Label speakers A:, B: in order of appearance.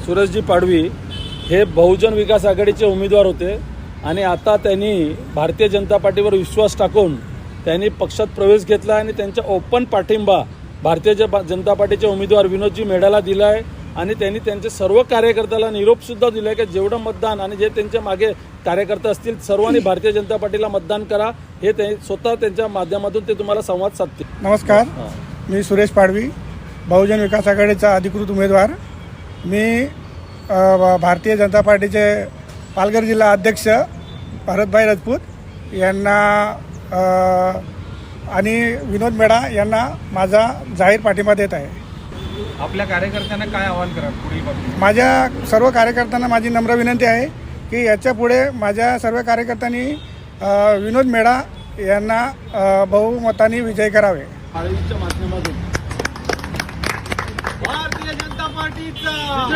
A: सुरेशजी पाडवी हे बहुजन विकास आघाडीचे उमेदवार होते आणि आता त्यांनी भारतीय जनता पार्टीवर विश्वास टाकून त्यांनी पक्षात प्रवेश घेतला आणि त्यांचा ओपन पाठिंबा भारतीय जनता पार्टीचे उमेदवार विनोदजी मेढाला दिला आहे आणि त्यांनी त्यांच्या सर्व कार्यकर्त्याला निरोपसुद्धा दिला आहे की जेवढं मतदान आणि जे त्यांच्या मागे कार्यकर्ते असतील सर्वांनी भारतीय जनता पार्टीला मतदान करा हे ते स्वतः त्यांच्या माध्यमातून ते तुम्हाला संवाद साधतील.
B: नमस्कार, मी सुरेश पाडवी, बहुजन विकास आघाडीचा अधिकृत उमेदवार. मी भारतीय जनता पार्टीचे पालघर जिल्हा अध्यक्ष भारतभाई राजपूत यांना आणि विनोद मेढा यांना माझा जाहीर पाठिंबा देत आहे.
C: आपल्या कार्यकर्त्यांना काय आवाहन करा पुढील बाबतीत?
B: माझ्या सर्व कार्यकर्त्यांना माझी नम्र विनंती आहे की याच्या पुढे माझ्या सर्व कार्यकर्त्यांनी विनोद मेढा यांना बहुमताने विजयी करावे.
A: माध्यमातून
C: भारतीय जनता पार्टीचा